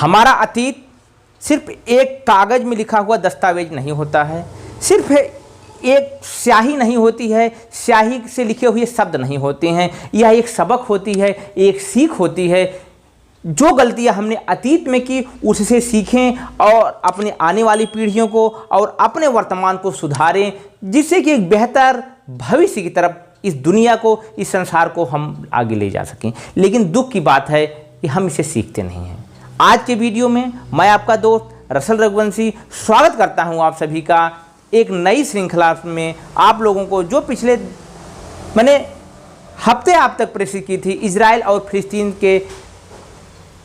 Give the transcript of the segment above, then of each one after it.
हमारा अतीत सिर्फ एक कागज़ में लिखा हुआ दस्तावेज नहीं होता है, सिर्फ एक स्याही नहीं होती है, स्याही से लिखे हुए शब्द नहीं होते हैं। यह एक सबक होती है, एक सीख होती है। जो गलतियां हमने अतीत में की उससे सीखें और अपने आने वाली पीढ़ियों को और अपने वर्तमान को सुधारें, जिससे कि एक बेहतर भविष्य की तरफ इस दुनिया को, इस संसार को हम आगे ले जा सकें। लेकिन दुख की बात है कि हम इसे सीखते नहीं हैं। आज के वीडियो में मैं आपका दोस्त रसल रघुवंशी स्वागत करता हूं आप सभी का एक नई श्रृंखला में। आप लोगों को जो पिछले मैंने हफ्ते आप तक प्रेषित की थी इजराइल और फिलिस्तीन के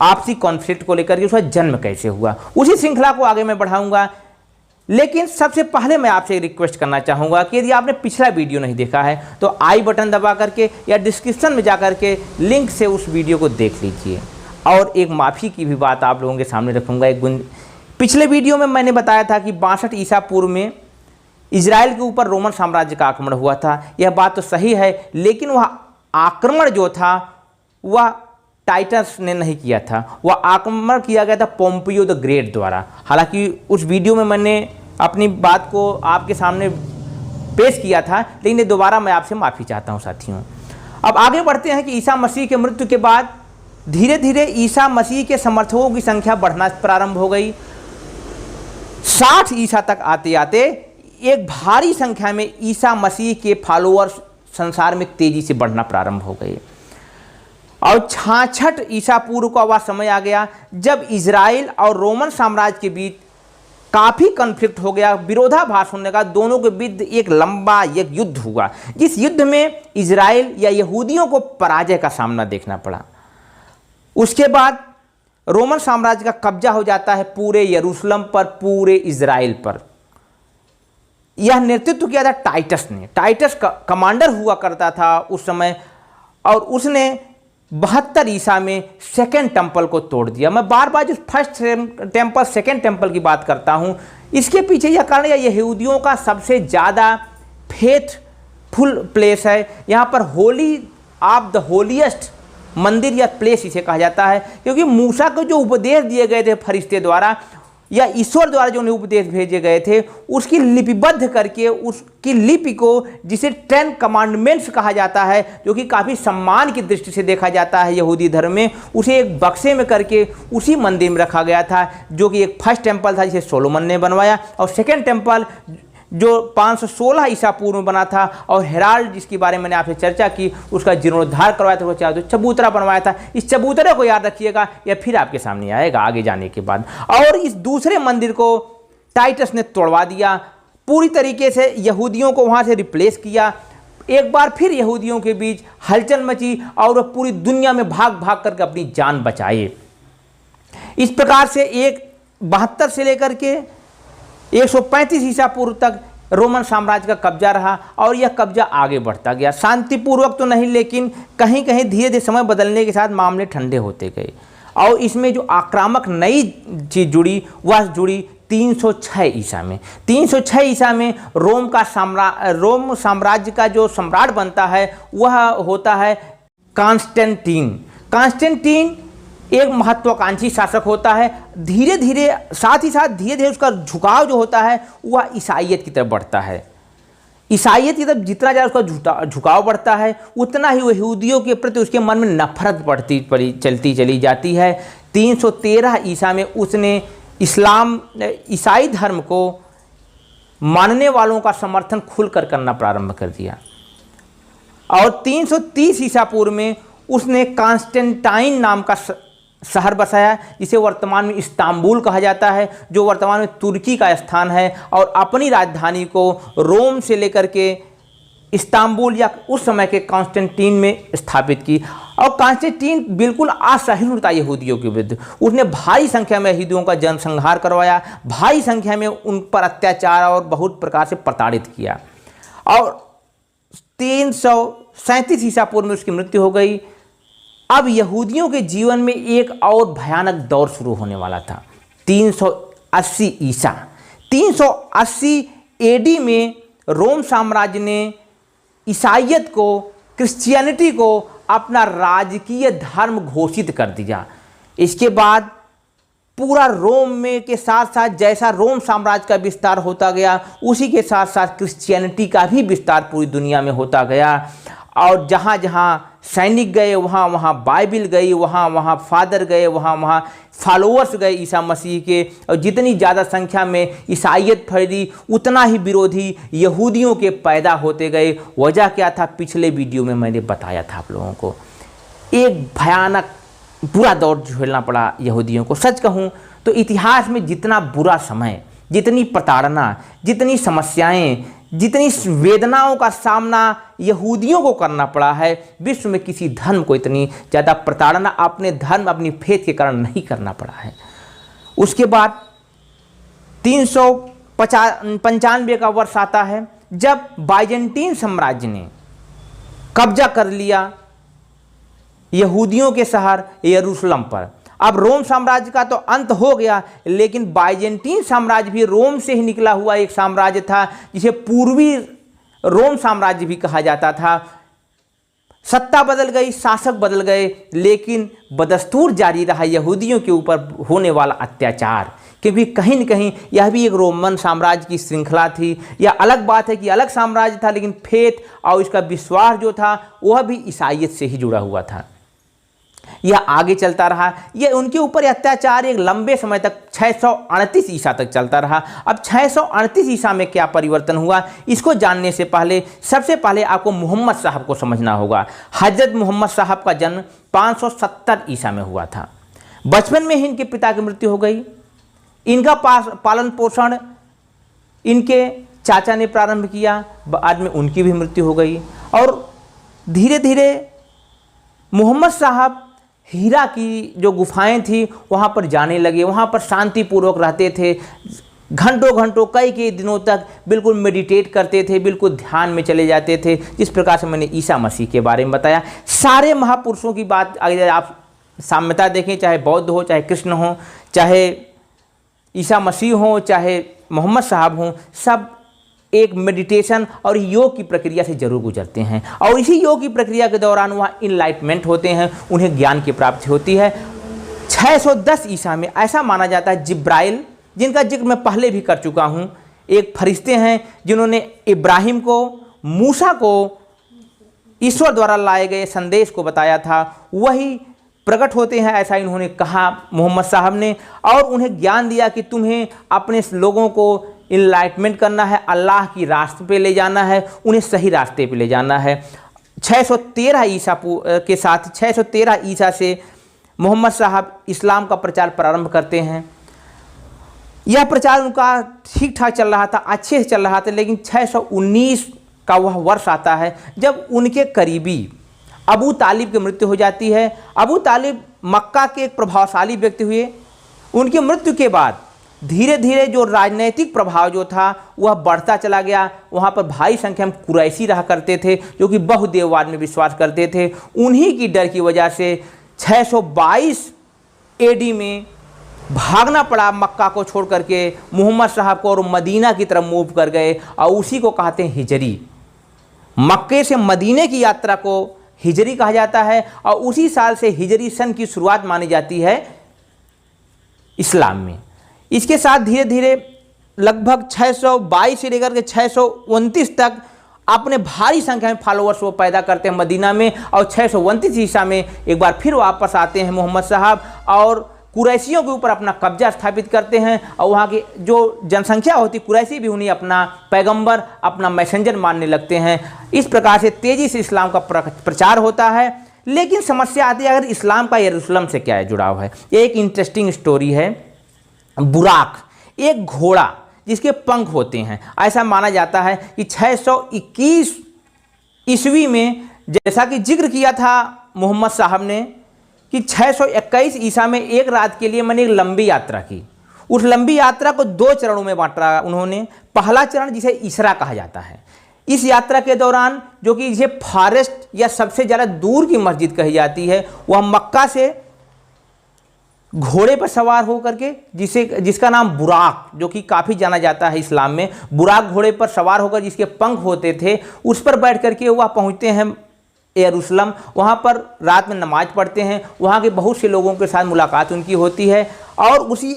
आपसी कॉन्फ्लिक्ट को लेकर के उसका जन्म कैसे हुआ, उसी श्रृंखला को आगे मैं बढ़ाऊंगा। लेकिन सबसे पहले मैं आपसे रिक्वेस्ट करना चाहूँगा कि यदि आपने पिछला वीडियो नहीं देखा है तो आई बटन दबा करके या डिस्क्रिप्शन में जा करके लिंक से उस वीडियो को देख लीजिए। और एक माफ़ी की भी बात आप लोगों के सामने रखूँगा। पिछले वीडियो में मैंने बताया था कि 62 ईसा पूर्व में इजराइल के ऊपर रोमन साम्राज्य का आक्रमण हुआ था। यह बात तो सही है, लेकिन वह आक्रमण जो था वह टाइटस ने नहीं किया था, वह आक्रमण किया गया था पोम्पियो द ग्रेट द्वारा। हालांकि उस वीडियो में मैंने अपनी बात को आपके सामने पेश किया था, लेकिन दोबारा मैं आपसे माफ़ी चाहता हूं साथियों। अब आगे बढ़ते हैं कि ईसा मसीह के मृत्यु के बाद धीरे धीरे ईसा मसीह के समर्थकों की संख्या बढ़ना प्रारंभ हो गई। 60 ईसा तक आते आते एक भारी संख्या में ईसा मसीह के फॉलोअर्स संसार में तेजी से बढ़ना प्रारंभ हो गए। और 66 ईसा पूर्व का वह समय आ गया जब इजराइल और रोमन साम्राज्य के बीच काफ़ी कॉन्फ्लिक्ट हो गया, विरोधाभास होने का। दोनों के बीच एक लंबा एक युद्ध हुआ, जिस युद्ध में इजराइल या यहूदियों को पराजय का सामना देखना पड़ा। उसके बाद रोमन साम्राज्य का कब्जा हो जाता है पूरे यरूशलेम पर, पूरे इजराइल पर। यह नेतृत्व किया था टाइटस ने। टाइटस का कमांडर हुआ करता था उस समय, और उसने 72 ईसा में सेकेंड टेम्पल को तोड़ दिया। मैं बार बार जो फर्स्ट टेम्पल सेकेंड टेम्पल की बात करता हूँ, इसके पीछे यह कारण यह यहूदियों का सबसे ज़्यादा फेथफुल प्लेस है। यहाँ पर होली ऑफ द होलीएस्ट मंदिर या प्लेस इसे कहा जाता है, क्योंकि मूसा को जो उपदेश दिए गए थे फरिश्ते द्वारा या ईश्वर द्वारा जो उन्हें उपदेश भेजे गए थे, उसकी लिपिबद्ध करके उसकी लिपि को, जिसे 10 कमांडमेंट्स कहा जाता है, जो कि काफ़ी सम्मान की दृष्टि से देखा जाता है यहूदी धर्म में, उसे एक बक्से में करके उसी मंदिर में रखा गया था, जो कि एक फर्स्ट टेम्पल था जिसे सोलोमन ने बनवाया। और सेकेंड टेम्पल जो 516 ईसा पूर्व में बना था, और हेराल्ड जिसके बारे में मैंने आपसे चर्चा की, उसका जीर्णोद्धार करवाया था, वो चाहे तो चबूतरा बनवाया था। इस चबूतरे को याद रखिएगा, यह फिर आपके सामने आएगा आगे जाने के बाद। और इस दूसरे मंदिर को टाइटस ने तोड़वा दिया, पूरी तरीके से यहूदियों को वहाँ से रिप्लेस किया। एक बार फिर यहूदियों के बीच हलचल मची और वह पूरी दुनिया में भाग भाग करके अपनी जान बचाए। इस प्रकार से 72 से लेकर के 135 ईसा पूर्व तक रोमन साम्राज्य का कब्जा रहा, और यह कब्जा आगे बढ़ता गया। शांतिपूर्वक तो नहीं, लेकिन कहीं कहीं धीरे धीरे समय बदलने के साथ मामले ठंडे होते गए। और इसमें जो आक्रामक नई चीज़ जुड़ी वह जुड़ी 306 ईसा में। 306 ईसा में रोम साम्राज्य का जो सम्राट बनता है वह होता है कॉन्स्टेंटीन। कॉन्स्टेंटीन एक महत्वाकांक्षी शासक होता है। धीरे धीरे साथ ही साथ धीरे धीरे उसका झुकाव जो होता है वह ईसाइयत की तरफ बढ़ता है। ईसाइयत की तरफ जितना ज़्यादा उसका झुकाव बढ़ता है, उतना ही यहूदियों के प्रति उसके मन में नफरत चलती चली जाती है। 313 ईसा में उसने ईसाई धर्म को मानने वालों का समर्थन खुलकर करना प्रारंभ कर दिया। और 330 ईसा पूर्व में उसने कॉन्स्टेंटाइन नाम का शहर बसाया, जिसे वर्तमान में इस्तांबुल कहा जाता है, जो वर्तमान में तुर्की का स्थान है। और अपनी राजधानी को रोम से लेकर के इस्तांबुल या उस समय के कॉन्स्टेंटीन में स्थापित की। और कॉन्स्टेंटीन बिल्कुल असहिष्णु था यहूदियों के विरुद्ध। उसने भारी संख्या में यहूदियों का जनसंहार करवाया, भारी संख्या में उन पर अत्याचार और बहुत प्रकार से प्रताड़ित किया। और 337 ईसा पूर्व में उसकी मृत्यु हो गई। अब यहूदियों के जीवन में एक और भयानक दौर शुरू होने वाला था। 380 ईसा 380 एडी में रोम साम्राज्य ने ईसाइयत को, क्रिश्चियनिटी को अपना राजकीय धर्म घोषित कर दिया। इसके बाद पूरा रोम में के साथ साथ जैसा रोम साम्राज्य का विस्तार होता गया, उसी के साथ साथ क्रिश्चियनिटी का भी विस्तार पूरी दुनिया में होता गया। और जहाँ जहाँ सैनिक गए वहाँ वहाँ बाइबिल गई, वहाँ वहाँ फादर गए, वहाँ वहाँ फॉलोअर्स गए ईसा मसीह के। और जितनी ज़्यादा संख्या में ईसाइयत फैली, उतना ही विरोधी यहूदियों के पैदा होते गए। वजह क्या था, पिछले वीडियो में मैंने बताया था आप लोगों को। एक भयानक बुरा दौर झेलना पड़ा यहूदियों को। सच कहूँ तो इतिहास में जितना बुरा समय, जितनी प्रताड़ना, जितनी समस्याएं, जितनी वेदनाओं का सामना यहूदियों को करना पड़ा है, विश्व में किसी धर्म को इतनी ज़्यादा प्रताड़ना अपने धर्म, अपनी फेथ के कारण नहीं करना पड़ा है। उसके बाद 395 का वर्ष आता है जब बाइजेंटीन साम्राज्य ने कब्जा कर लिया यहूदियों के शहर यरूशलेम पर। अब रोम साम्राज्य का तो अंत हो गया, लेकिन बाइजेंटीन साम्राज्य भी रोम से ही निकला हुआ एक साम्राज्य था, जिसे पूर्वी रोम साम्राज्य भी कहा जाता था। सत्ता बदल गई, शासक बदल गए, लेकिन बदस्तूर जारी रहा यहूदियों के ऊपर होने वाला अत्याचार, क्योंकि कहीं न कहीं यह भी एक रोमन साम्राज्य की श्रृंखला थी। यह अलग बात है कि अलग साम्राज्य था, लेकिन फेथ और इसका विश्वास जो था वह भी ईसाइयत से ही जुड़ा हुआ था। यह आगे चलता रहा। यह उनके ऊपर अत्याचार एक लंबे समय तक 638 ईसा तक चलता रहा। अब 638 ईसा में क्या परिवर्तन हुआ, इसको जानने से पहले सबसे पहले आपको मोहम्मद साहब को समझना होगा। हजरत मोहम्मद साहब का जन्म 570 ईसा में हुआ था। बचपन में ही इनके पिता की मृत्यु हो गई। इनका पालन पोषण इनके चाचा ने प्रारंभ किया, बाद में उनकी भी मृत्यु हो गई। और धीरे धीरे मोहम्मद साहब हीरा की जो गुफाएं थी वहाँ पर जाने लगे। वहाँ पर शांतिपूर्वक रहते थे, घंटों घंटों कई दिनों तक बिल्कुल मेडिटेट करते थे, बिल्कुल ध्यान में चले जाते थे। जिस प्रकार से मैंने ईसा मसीह के बारे में बताया, सारे महापुरुषों की बात अगर आप साम्यता देखें, चाहे बौद्ध हो, चाहे कृष्ण हो, चाहे ईसा मसीह हो, चाहे मोहम्मद साहब हों, सब एक मेडिटेशन और योग की प्रक्रिया से जरूर गुजरते हैं। और इसी योग की प्रक्रिया के दौरान वहाँ इनलाइटमेंट होते हैं, उन्हें ज्ञान की प्राप्ति होती है। 610 ईसा में ऐसा माना जाता है जिब्राइल, जिनका जिक्र मैं पहले भी कर चुका हूँ, एक फरिश्ते हैं जिन्होंने इब्राहिम को, मूसा को ईश्वर द्वारा लाए गए संदेश को बताया था, वही प्रकट होते हैं। ऐसा इन्होंने कहा मोहम्मद साहब ने, और उन्हें ज्ञान दिया कि तुम्हें अपने लोगों को इनलाइटमेंट करना है, अल्लाह की रास्ते पे ले जाना है, उन्हें सही रास्ते पे ले जाना है। 613 ईसा के साथ 613 ईसा से मोहम्मद साहब इस्लाम का प्रचार प्रारंभ करते हैं। यह प्रचार उनका ठीक ठाक चल रहा था, अच्छे से चल रहा था, लेकिन 619 का वह वर्ष आता है जब उनके करीबी अबू तालिब की मृत्यु हो जाती है। अबू तालिब मक्का के एक प्रभावशाली व्यक्ति हुए। उनकी मृत्यु के बाद धीरे धीरे जो राजनैतिक प्रभाव जो था वह बढ़ता चला गया। वहाँ पर भारी संख्या में कुरैशी रहा करते थे, जो कि बहुदेववाद में विश्वास करते थे। उन्हीं की डर की वजह से 622 एडी में भागना पड़ा मक्का को छोड़ करके मोहम्मद साहब को, और मदीना की तरफ मूव कर गए, और उसी को कहते हैं हिजरी। मक्के से मदीने की यात्रा को हिजरी कहा जाता है, और उसी साल से हिजरी सन की शुरुआत मानी जाती है इस्लाम में। इसके साथ धीरे धीरे लगभग 622 से लेकर के 629 तक अपने भारी संख्या में फॉलोअर्स वो पैदा करते हैं मदीना में, और 629 ईसा में एक बार फिर वापस आते हैं मोहम्मद साहब, और कुरैशियों के ऊपर अपना कब्जा स्थापित करते हैं। और वहाँ की जो जनसंख्या होती कुरैशी भी उन्हें अपना पैगंबर, अपना मैसेंजर मानने लगते हैं। इस प्रकार से तेज़ी से इस्लाम का प्रचार होता है। लेकिन समस्या आती है, अगर इस्लाम का यरूशलेम से क्या जुड़ाव है। एक इंटरेस्टिंग स्टोरी है। बुराक एक घोड़ा जिसके पंख होते हैं। ऐसा माना जाता है कि 621 ईस्वी में, जैसा कि जिक्र किया था मोहम्मद साहब ने, कि 621 ईसा में एक रात के लिए मैंने एक लंबी यात्रा की। उस लंबी यात्रा को 2 चरणों में बांटा उन्होंने। पहला चरण जिसे इसरा कहा जाता है, इस यात्रा के दौरान, जो कि जिसे फॉरेस्ट या सबसे ज़्यादा दूर की मस्जिद कही जाती है, वह मक्का से घोड़े पर सवार होकर के, जिसका नाम बुराक, जो कि काफ़ी जाना जाता है इस्लाम में, बुराक घोड़े पर सवार होकर जिसके पंख होते थे, उस पर बैठ करके वह पहुँचते हैं यरूशलेम, वहाँ पर रात में नमाज पढ़ते हैं। वहाँ के बहुत से लोगों के साथ मुलाकात उनकी होती है और उसी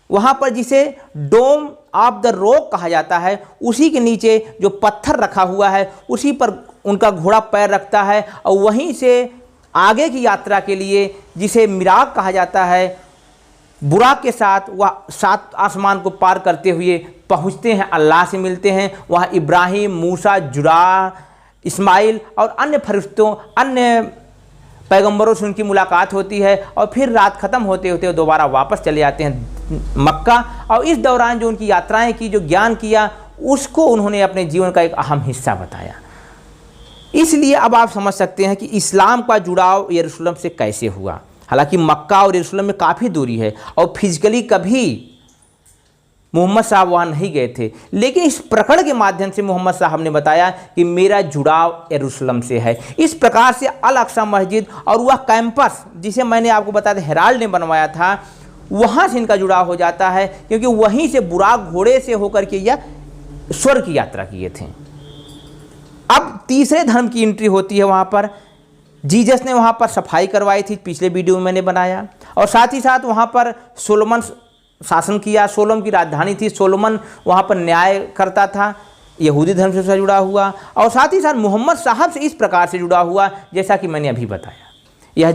वहाँ पर जिसे डोम ऑफ द रॉक कहा जाता है, उसी के नीचे जो पत्थर रखा हुआ है उसी पर उनका घोड़ा पैर रखता है और वहीं से आगे की यात्रा के लिए, जिसे मिराग कहा जाता है, बुराक के साथ वह 7 आसमान को पार करते हुए पहुँचते हैं, अल्लाह से मिलते हैं। वहाँ इब्राहिम, मूसा, जुड़ा, इस्माइल और अन्य फरिश्तों, अन्य पैगंबरों से उनकी मुलाकात होती है और फिर रात ख़त्म होते होते दोबारा वापस चले आते हैं मक्का। और इस दौरान जो उनकी यात्राएं की, जो ज्ञान किया, उसको उन्होंने अपने जीवन का एक अहम हिस्सा बताया। इसलिए अब आप समझ सकते हैं कि इस्लाम का जुड़ाव यरूशलेम से कैसे हुआ। हालांकि मक्का और यरूशलेम में काफ़ी दूरी है और फिजिकली कभी मोहम्मद साहब वहाँ नहीं गए थे, लेकिन इस प्रकरण के माध्यम से मोहम्मद साहब ने बताया कि मेरा जुड़ाव यरूशलेम से है। इस प्रकार से अल अक्सा मस्जिद और वह कैंपस जिसे मैंने आपको बताया था हेराल्ड ने बनवाया था, वहाँ से इनका जुड़ाव हो जाता है, क्योंकि वहीं से बुराक घोड़े से होकर के यह स्वर्ग की यात्रा किए थे। अब तीसरे धर्म की एंट्री होती है वहाँ पर। जीसस ने वहाँ पर सफाई करवाई थी, पिछले वीडियो में मैंने बनाया, और साथ ही साथ वहाँ पर सोलोमन शासन किया। सोलोम की राजधानी थी, सोलोमन वहाँ पर न्याय करता था, यहूदी धर्म से जुड़ा हुआ, और साथ ही साथ मोहम्मद साहब से इस प्रकार से जुड़ा हुआ जैसा कि मैंने अभी बताया।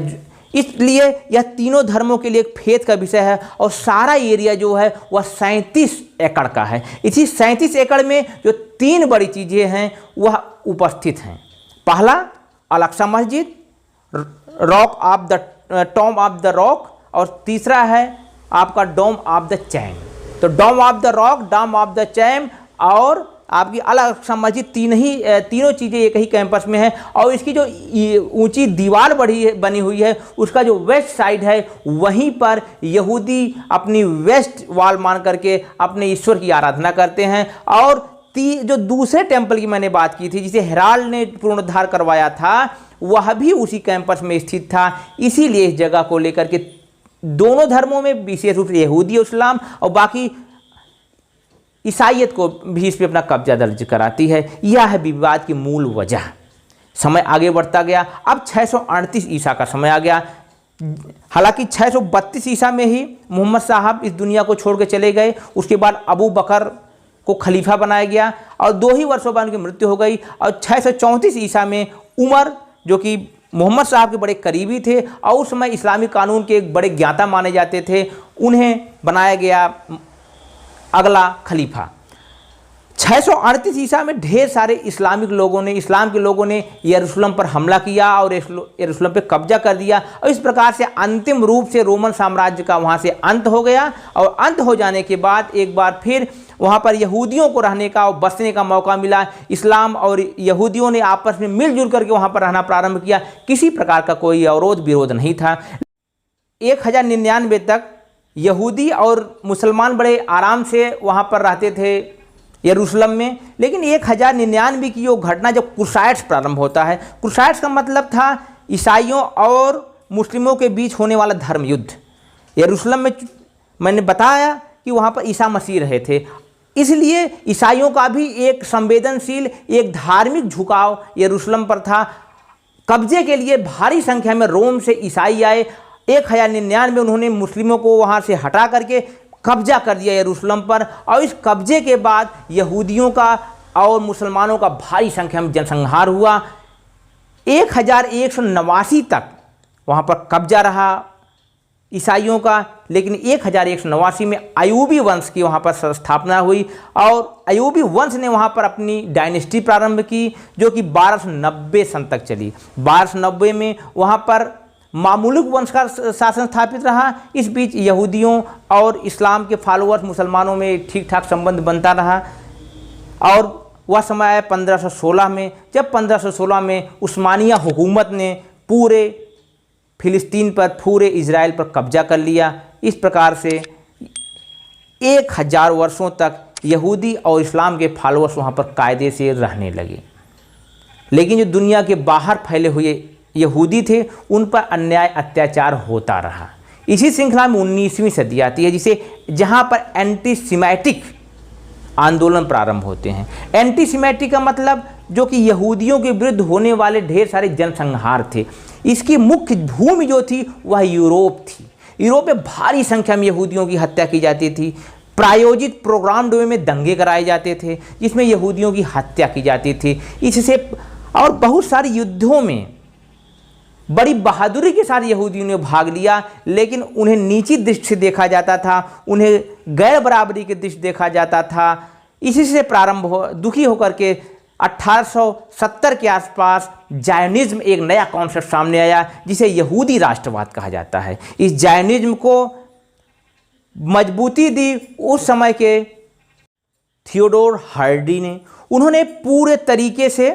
इसलिए यह तीनों धर्मों के लिए एक फेथ का विषय है और सारा एरिया जो है वह 37 एकड़ का है। इसी 37 एकड़ में जो 3 बड़ी चीज़ें हैं वह उपस्थित हैं। पहला अल अक्सा मस्जिद, Rock of the Tomb of the Rock, और तीसरा है आपका डोम ऑफ द चैम। तो Dome of the Rock, Dome of the Chain और आपकी अल अक्सा मस्जिद, तीनों चीज़ें एक ही कैंपस में है। और इसकी जो ऊंची दीवार बनी हुई है, उसका जो वेस्ट साइड है, वहीं पर यहूदी अपनी वेस्ट वॉल मान करके अपने ईश्वर की आराधना करते हैं। और जो दूसरे टेंपल की मैंने बात की थी, जिसे हेराल्ड ने पुनरुद्धार करवाया था, वह भी उसी कैंपस में स्थित था। इसीलिए इस जगह को लेकर के दोनों धर्मों में, विशेष रूप से यहूदी और इस्लाम और बाकी ईसाइयत को भी इस पर अपना कब्जा दर्ज कराती है। यह है विवाद की मूल वजह। समय आगे बढ़ता गया, अब 638 ईसा का समय आ गया। हालांकि 632 ईसा में ही मोहम्मद साहब इस दुनिया को छोड़ के चले गए। उसके बाद अबू बकर को खलीफा बनाया गया और 2 ही वर्षों बाद उनकी मृत्यु हो गई। और 634 ईसा में उमर, जो कि मोहम्मद साहब के बड़े करीबी थे और उस समय इस्लामी कानून के एक बड़े ज्ञाता माने जाते थे, उन्हें बनाया गया अगला खलीफा। 638 ईसा में ढेर सारे इस्लाम के लोगों ने यरूशलेम पर हमला किया और यरूशलेम पर कब्जा कर दिया। और इस प्रकार से अंतिम रूप से रोमन साम्राज्य का वहाँ से अंत हो गया। और अंत हो जाने के बाद एक बार फिर वहाँ पर यहूदियों को रहने का और बसने का मौका मिला। इस्लाम और यहूदियों ने आपस में मिलजुल करके वहाँ पर रहना प्रारंभ किया। किसी प्रकार का कोई अवरोध विरोध नहीं था। 1099 तक यहूदी और मुसलमान बड़े आराम से वहाँ पर रहते थे यरूशलेम में। लेकिन 1099 की वो घटना जब क्रूसाइड्स प्रारंभ होता है, क्रूसाइड्स का मतलब था ईसाइयों और मुस्लिमों के बीच होने वाला धर्म युद्ध। यरूशलेम में मैंने बताया कि वहाँ पर ईसा मसीह रहे थे, इसलिए ईसाइयों का भी एक संवेदनशील, एक धार्मिक झुकाव यरूशलेम पर था। कब्जे के लिए भारी संख्या में रोम से ईसाई आए। 1099 में उन्होंने मुस्लिमों को वहाँ से हटा करके कब्जा कर दिया यरूशलेम पर। और इस कब्जे के बाद यहूदियों का और मुसलमानों का भारी संख्या में जनसंहार हुआ। 1189 तक वहाँ पर कब्जा रहा ईसाइयों का। लेकिन 1189 में अयूबी वंश की वहाँ पर स्थापना हुई और अयूबी वंश ने वहाँ पर अपनी डायनेस्टी प्रारंभ की, जो कि 1290 सन तक चली। 1290 में वहाँ पर मामुलुक वंश का शासन स्थापित रहा। इस बीच यहूदियों और इस्लाम के फॉलोअर्स मुसलमानों में ठीक ठाक संबंध बनता रहा। और वह समय आया 1516 में, जब 1516 में उस्मानिया हुकूमत ने पूरे फिलिस्तीन पर, पूरे इजराइल पर कब्जा कर लिया। इस प्रकार से 1000 वर्षों तक यहूदी और इस्लाम के फॉलोअर्स वहाँ पर कायदे से रहने लगे। लेकिन जो दुनिया के बाहर फैले हुए यहूदी थे, उन पर अन्याय अत्याचार होता रहा। इसी श्रृंखला में 19वीं सदी आती है, जहाँ पर एंटीसेमिटिक आंदोलन प्रारंभ होते हैं। एंटीसेमेटिक का मतलब जो कि यहूदियों के विरुद्ध होने वाले ढेर सारे जनसंहार थे। इसकी मुख्य भूमि जो थी वह यूरोप थी। यूरोप में भारी संख्या में यहूदियों की हत्या की जाती थी। प्रायोजित प्रोग्राम डोमे में दंगे कराए जाते थे जिसमें यहूदियों की हत्या की जाती थी। इससे और बहुत सारे युद्धों में बड़ी बहादुरी के साथ यहूदियों ने भाग लिया, लेकिन उन्हें नीची दृष्टि से देखा जाता था, उन्हें गैर बराबरी की दृष्टि देखा जाता था। इसी से प्रारंभ दुखी होकर के 1870 के आसपास जायनिज्म एक नया कॉन्सेप्ट सामने आया जिसे यहूदी राष्ट्रवाद कहा जाता है। इस जायनिज्म को मजबूती दी उस समय के थियोडोर हर्जी ने। उन्होंने पूरे तरीके से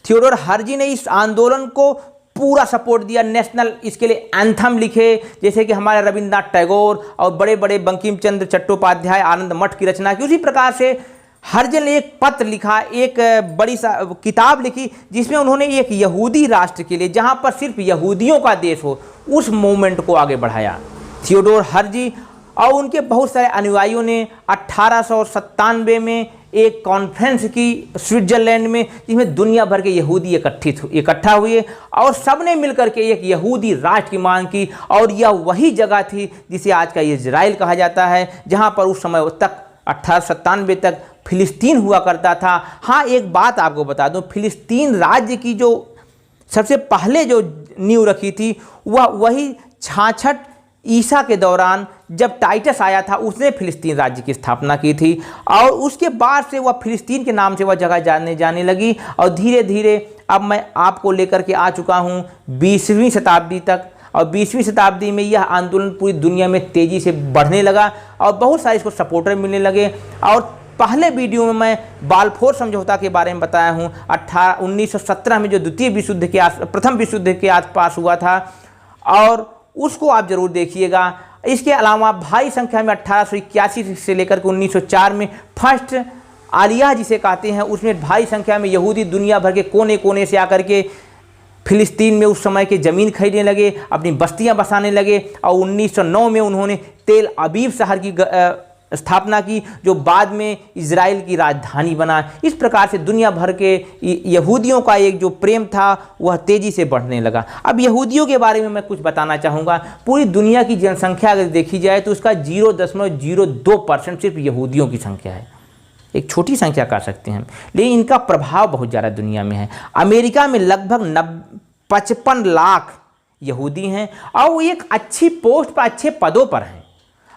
थियोडोर हर्जी ने इस आंदोलन को पूरा सपोर्ट दिया। नेशनल इसके लिए एंथम लिखे, जैसे कि हमारे रविंद्रनाथ टैगोर और बड़े बड़े बंकिम चंद्र चट्टोपाध्याय आनंद मठ की रचना की। उसी प्रकार से हर्जी ने एक पत्र लिखा, एक बड़ी सा किताब लिखी जिसमें उन्होंने एक यहूदी राष्ट्र के लिए जहां पर सिर्फ यहूदियों का देश हो, उस मूवमेंट को आगे बढ़ाया। थियोडोर हर्जी और उनके बहुत सारे अनुयायियों ने 1897 में एक कॉन्फ्रेंस की स्विट्जरलैंड में, जिसमें दुनिया भर के यहूदी इकट्ठा हुए और सब ने मिलकर के एक यहूदी राष्ट्र की मांग की। और यह वही जगह थी जिसे आज का इजराइल कहा जाता है, जहां पर उस समय तक 1897 तक फिलिस्तीन हुआ करता था। हाँ, एक बात आपको बता दूं, फिलिस्तीन राज्य की जो सबसे पहले जो नींव रखी थी वह वही 66 ईसा के दौरान जब टाइटस आया था, उसने फिलिस्तीन राज्य की स्थापना की थी। और उसके बाद से वह फिलिस्तीन के नाम से वह जगह जाने लगी। और धीरे धीरे अब मैं आपको लेकर के आ चुका हूँ 20वीं शताब्दी तक। और 20वीं शताब्दी में यह आंदोलन पूरी दुनिया में तेज़ी से बढ़ने लगा और बहुत सारे इसको सपोर्टर मिलने लगे। और पहले वीडियो में मैं बाल्फोर समझौता के बारे में बताया हूँ। 1917 में जो प्रथम विश्व युद्ध के आसपास हुआ था, और उसको आप जरूर देखिएगा। इसके अलावा भारी संख्या में 1881 से लेकर के 1904 में फर्स्ट आलिया जिसे कहते हैं, उसमें भारी संख्या में यहूदी दुनिया भर के कोने कोने से आकर के फिलिस्तीन में उस समय के ज़मीन खरीदने लगे, अपनी बस्तियां बसाने लगे। और 1909 में उन्होंने तेल अबीब शहर की स्थापना की, जो बाद में इजराइल की राजधानी बना। इस प्रकार से दुनिया भर के यहूदियों का एक जो प्रेम था वह तेज़ी से बढ़ने लगा। अब यहूदियों के बारे में मैं कुछ बताना चाहूँगा। पूरी दुनिया की जनसंख्या अगर देखी जाए तो उसका 0.02% सिर्फ यहूदियों की संख्या है। एक छोटी संख्या कह सकते हैं, लेकिन इनका प्रभाव बहुत ज़्यादा दुनिया में है। अमेरिका में लगभग 55 लाख यहूदी हैं और वो एक अच्छी पोस्ट पर, अच्छे पदों पर हैं।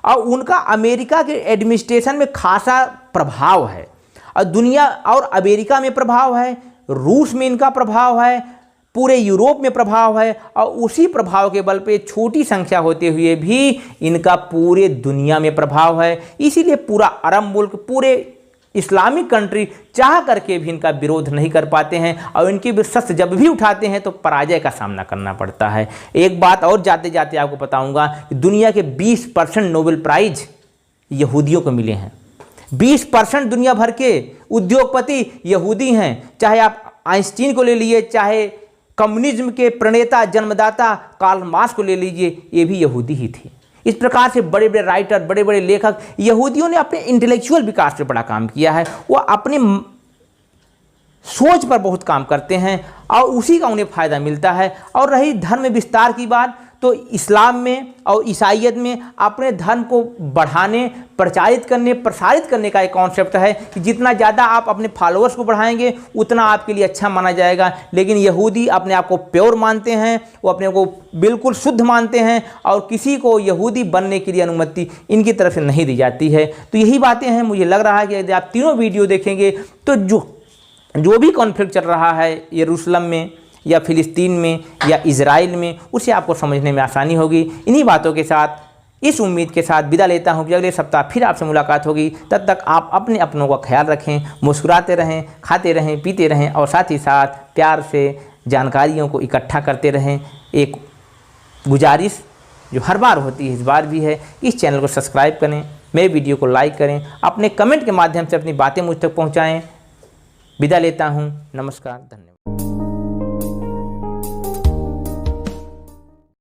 और उनका अमेरिका के एडमिनिस्ट्रेशन में खासा प्रभाव है। और दुनिया और अमेरिका में प्रभाव है, रूस में इनका प्रभाव है, पूरे यूरोप में प्रभाव है। और उसी प्रभाव के बल पे छोटी संख्या होते हुए भी इनका पूरे दुनिया में प्रभाव है। इसीलिए पूरा अरब मुल्क, पूरे इस्लामिक कंट्री चाह करके भी इनका विरोध नहीं कर पाते हैं। और इनके भी शस्त्र जब भी उठाते हैं तो पराजय का सामना करना पड़ता है। एक बात और जाते जाते आपको बताऊंगा कि दुनिया के 20% नोबेल प्राइज यहूदियों को मिले हैं। 20% दुनिया भर के उद्योगपति यहूदी हैं। चाहे आप आइंस्टीन को ले लीजिए, चाहे कम्युनिज्म के प्रणेता जन्मदाता कार्ल मार्क्स को ले लीजिए, ये भी यहूदी ही थे। इस प्रकार से बड़े बड़े राइटर, बड़े बड़े लेखक, यहूदियों ने अपने इंटेलेक्चुअल विकास पे बड़ा काम किया है। वो अपने सोच पर बहुत काम करते हैं और उसी का उन्हें फ़ायदा मिलता है। और रही धर्म विस्तार की बात, तो इस्लाम में और ईसाइयत में अपने धर्म को बढ़ाने, प्रचारित करने, प्रसारित करने का एक कॉन्सेप्ट है कि जितना ज़्यादा आप अपने फॉलोअर्स को बढ़ाएंगे उतना आपके लिए अच्छा माना जाएगा। लेकिन यहूदी अपने आप को प्योर मानते हैं, वो अपने को बिल्कुल शुद्ध मानते हैं और किसी को यहूदी बनने के लिए अनुमति इनकी तरफ से नहीं दी जाती है। तो यही बातें हैं। मुझे लग रहा है कि यदि आप तीनों वीडियो देखेंगे तो जो भी कॉन्फ्लिक्ट चल रहा है यरूशलेम में या फिलिस्तीन में या इजराइल में, उसे आपको समझने में आसानी होगी। इन्हीं बातों के साथ, इस उम्मीद के साथ विदा लेता हूं कि अगले सप्ताह फिर आपसे मुलाकात होगी। तब तक आप अपने अपनों का ख्याल रखें, मुस्कुराते रहें, खाते रहें, पीते रहें और साथ ही साथ प्यार से जानकारियों को इकट्ठा करते रहें। एक गुजारिश जो हर बार होती है इस बार भी है, इस चैनल को सब्सक्राइब करें, मेरे वीडियो को लाइक करें, अपने कमेंट के माध्यम से अपनी बातें मुझ तक पहुँचाएँ। विदा लेता हूँ। नमस्कार, धन्यवाद।